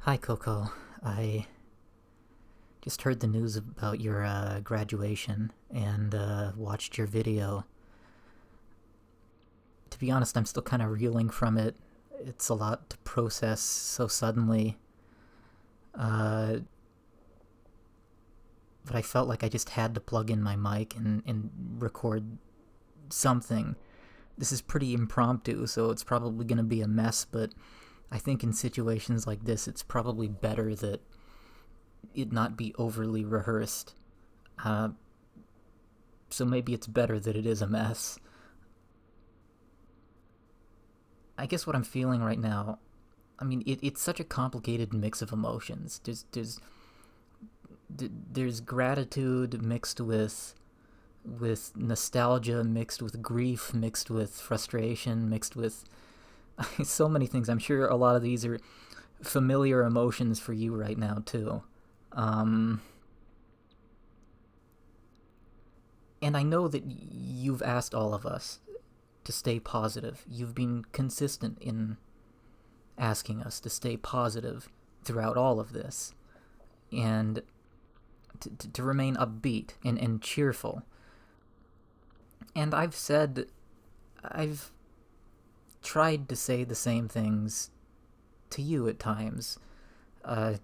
Hi, Coco. I just heard the news about your graduation and watched your video. To be honest, I'm still kind of reeling from it. It's a lot to process so suddenly. Uh, but I felt like I just had to plug in my mic and record something. This is pretty impromptu, so it's probably going to be a mess, but I think in situations like this, it's probably better that it not be overly rehearsed. Uh, so maybe it's better that it is a mess. I guess what I'm feeling right now, I mean, it's such a complicated mix of emotions. There's gratitude mixed with nostalgia, mixed with grief, mixed with frustration, mixed with so many things. I'm sure a lot of these are familiar emotions for you right now too. Um, and I know that you've asked all of us to stay positive. You've been consistent in asking us to stay positive throughout all of this and to remain upbeat and cheerful. And I've tried to say the same things to you at times, uh,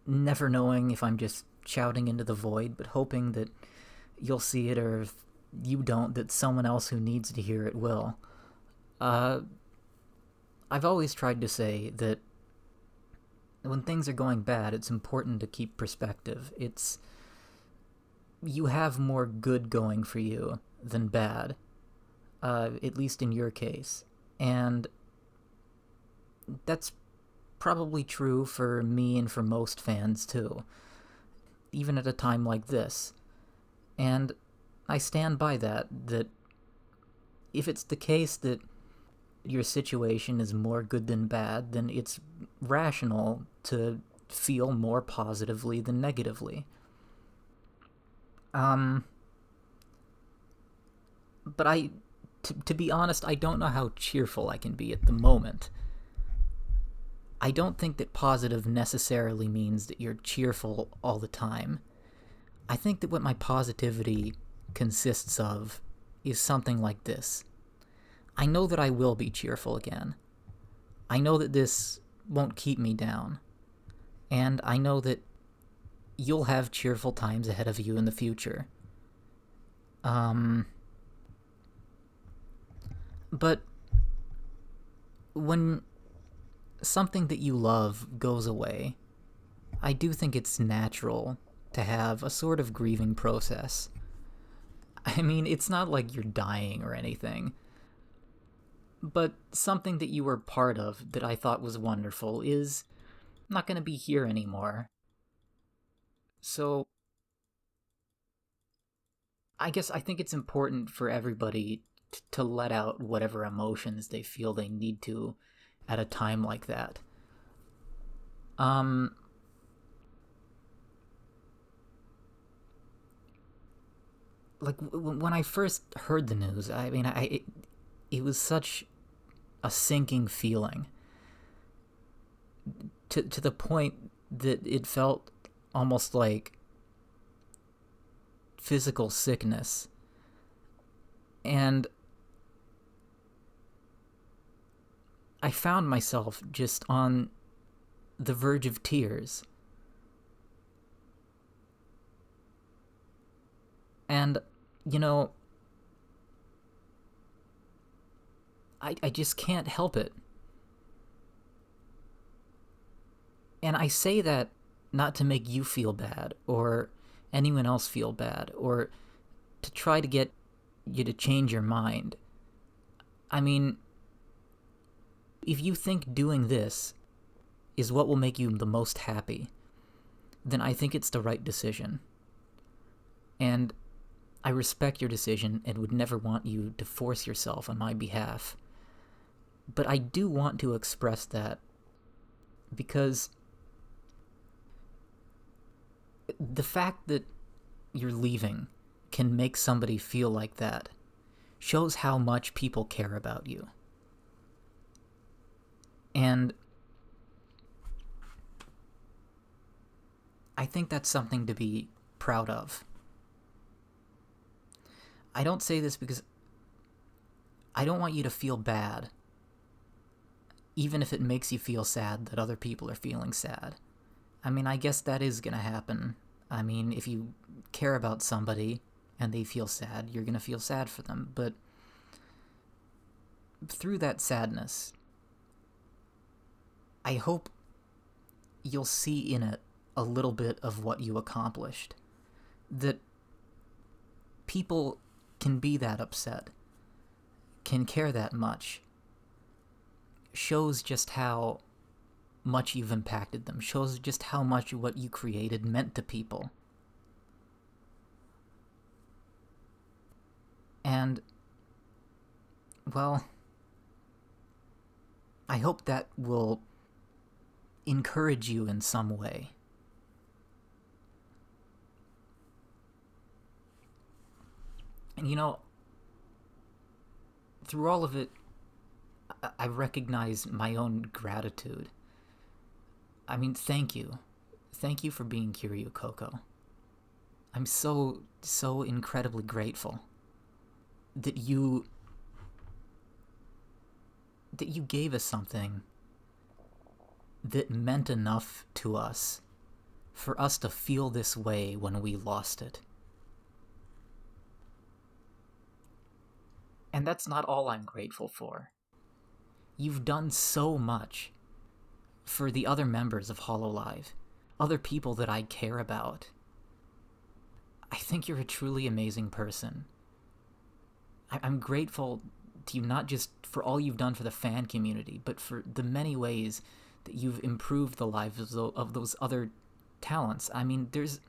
never knowing if I'm just shouting into the void, but hoping that you'll see it, or if you don't, that someone else who needs to hear it will. Uh, I've always tried to say that when things are going bad, it's important to keep perspective. You have more good going for you than bad, at least in your case. And that's probably true for me and for most fans too, even at a time like this. And I stand by that if it's the case that your situation is more good than bad, then it's rational to feel more positively than negatively. Um, but to be honest, I don't know how cheerful I can be at the moment. I don't think that positive necessarily means that you're cheerful all the time. I think that what my positivity consists of is something like this. I know that I will be cheerful again. I know that this won't keep me down. And I know that you'll have cheerful times ahead of you in the future. But when something that you love goes away, I do think it's natural to have a sort of grieving process. I mean, it's not like you're dying or anything, but something that you were part of that I thought was wonderful is not going to be here anymore. So I guess I think it's important for everybody to let out whatever emotions they feel they need to at a time like that. Um, like when I first heard the news, I mean, it was such a sinking feeling to the point that it felt almost like physical sickness. And I found myself just on the verge of tears. And, you know, I just can't help it. And I say that not to make you feel bad or anyone else feel bad or to try to get you to change your mind. I mean, if you think doing this is what will make you the most happy, then I think it's the right decision. And I respect your decision and would never want you to force yourself on my behalf. But I do want to express that because the fact that you're leaving can make somebody feel like that shows how much people care about you. And I think that's something to be proud of. I don't say this because I don't want you to feel bad, even if it makes you feel sad that other people are feeling sad. I mean, I guess that is gonna happen. I mean, if you care about somebody and they feel sad, you're gonna feel sad for them. But through that sadness, I hope you'll see in it a little bit of what you accomplished. That people can be that upset, can care that much, shows just how much you've impacted them, shows just how much what you created meant to people. And, well, I hope that will encourage you in some way. And you know, through all of it, I recognize my own gratitude. I mean, thank you. Thank you for being Kiryu Coco. I'm so incredibly grateful that you gave us something that meant enough to us for us to feel this way when we lost it. And that's not all I'm grateful for. You've done so much for the other members of Hololive, other people that I care about. I think you're a truly amazing person. I'm grateful to you not just for all you've done for the fan community, but for the many ways that you've improved the lives of those other talents. I mean, there's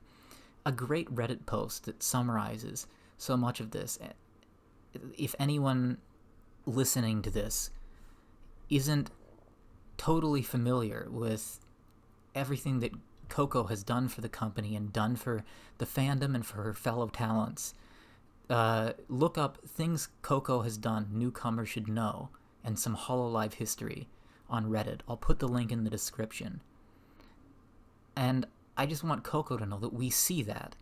a great Reddit post that summarizes so much of this. If anyone listening to this isn't totally familiar with everything that Coco has done for the company and done for the fandom and for her fellow talents, look up things Coco has done newcomers should know and some Hololive history on Reddit. I'll put the link in the description. And I just want Coco to know that we see that.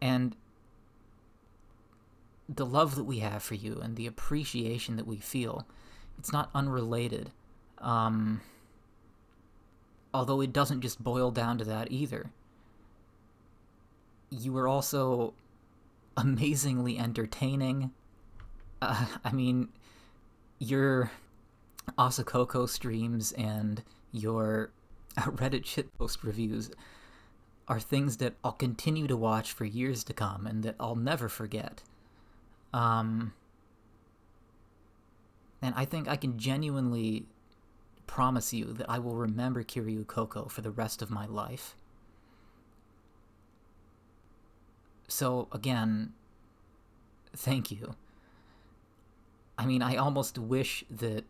And the love that we have for you and the appreciation that we feel, it's not unrelated. Although it doesn't just boil down to that either. You were also amazingly entertaining. I mean, your Asakoko streams and your Reddit shitpost reviews are things that I'll continue to watch for years to come and that I'll never forget. And I think I can genuinely promise you that I will remember Kiryu Coco for the rest of my life. So, again, thank you. I mean, I almost wish that...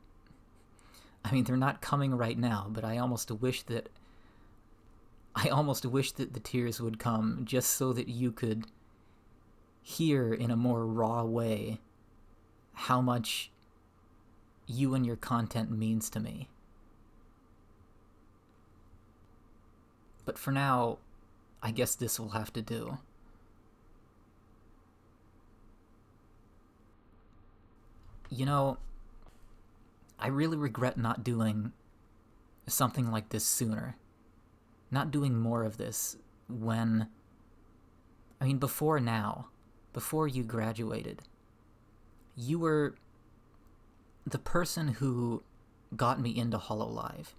I mean, they're not coming right now, but I almost wish that the tears would come just so that you could hear in a more raw way how much you and your content means to me. But for now, I guess this will have to do. You know, I really regret not doing something like this sooner. Not doing more of this when... I mean, before now. Before you graduated. You were the person who got me into Hololive.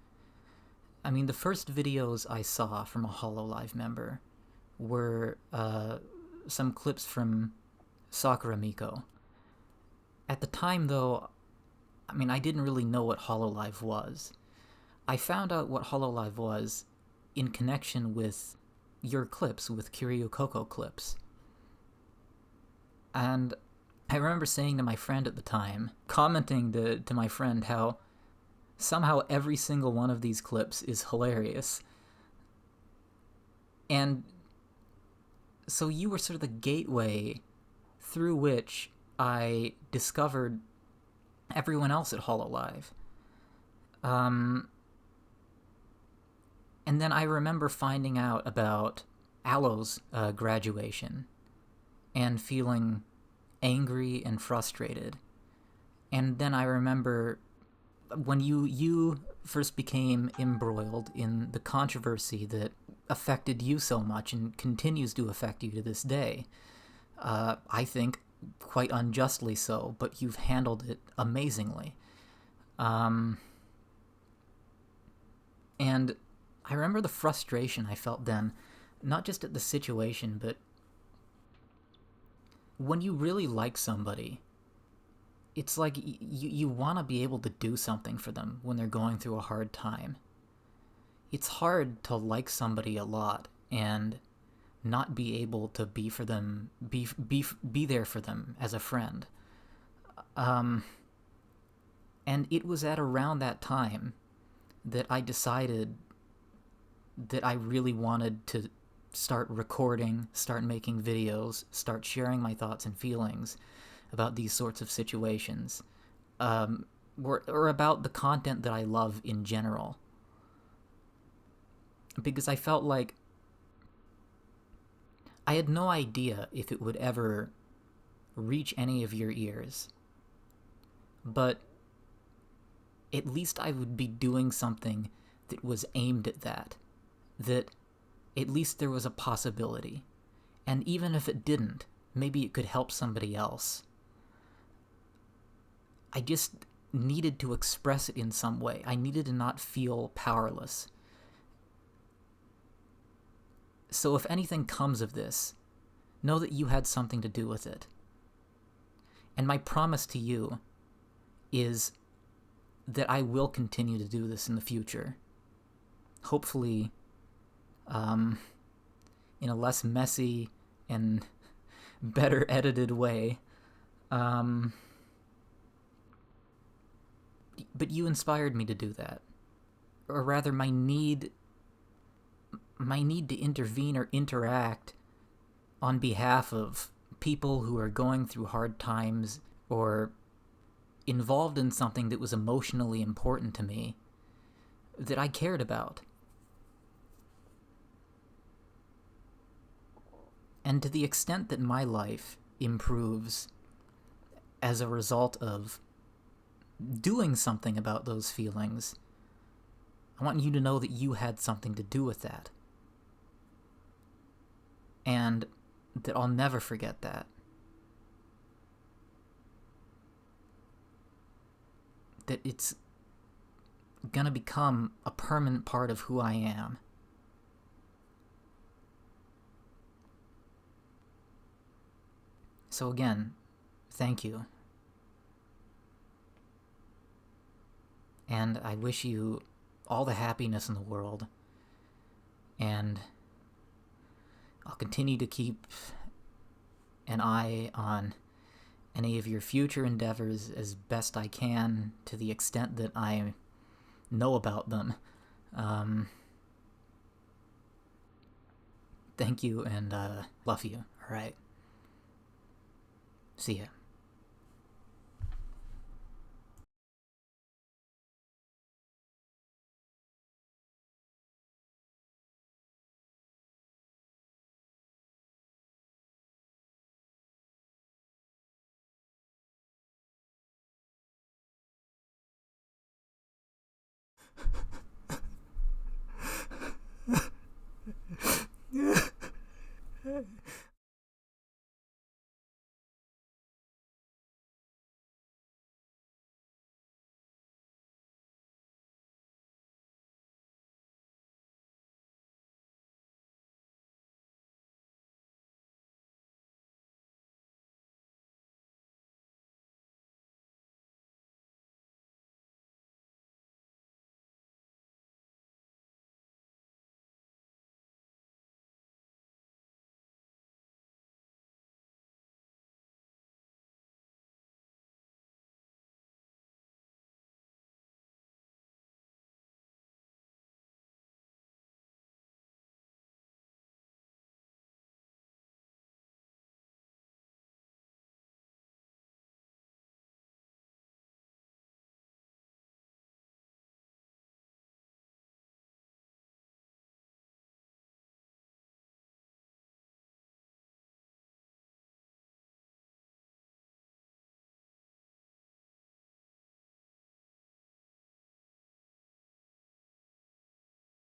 I mean, the first videos I saw from a Hololive member were some clips from Sakura Miko. At the time, though, I mean, I didn't really know what Hololive was. I found out what Hololive was in connection with your clips, with Kiryu Coco clips. And I remember saying to my friend at the time, commenting to my friend how somehow every single one of these clips is hilarious. And so you were sort of the gateway through which I discovered everyone else at Hololive. And And then I remember finding out about Aloe's graduation and feeling angry and frustrated. And then I remember when you first became embroiled in the controversy that affected you so much and continues to affect you to this day. I think quite unjustly so, but you've handled it amazingly. And I remember the frustration I felt then, not just at the situation, but when you really like somebody, it's like you want to be able to do something for them when they're going through a hard time. It's hard to like somebody a lot and not be able to be for them, be there for them as a friend. And it was at around that time that I decided that I really wanted to start recording, start making videos, start sharing my thoughts and feelings about these sorts of situations, or about the content that I love in general. Because I felt like I had no idea if it would ever reach any of your ears, but at least I would be doing something that was aimed at that at least there was a possibility. And even if it didn't, maybe it could help somebody else. I just needed to express it in some way. I needed to not feel powerless. So if anything comes of this, know that you had something to do with it. And my promise to you is that I will continue to do this in the future. Hopefully, in a less messy and better edited way. But you inspired me to do that. Or rather, my need to intervene or interact on behalf of people who are going through hard times or involved in something that was emotionally important to me, that I cared about. And to the extent that my life improves as a result of doing something about those feelings, I want you to know that you had something to do with that. And that I'll never forget that. That it's gonna become a permanent part of who I am. So again, thank you. And I wish you all the happiness in the world. And I'll continue to keep an eye on any of your future endeavors as best I can, to the extent that I know about them. Thank you, and love you. All right. See ya.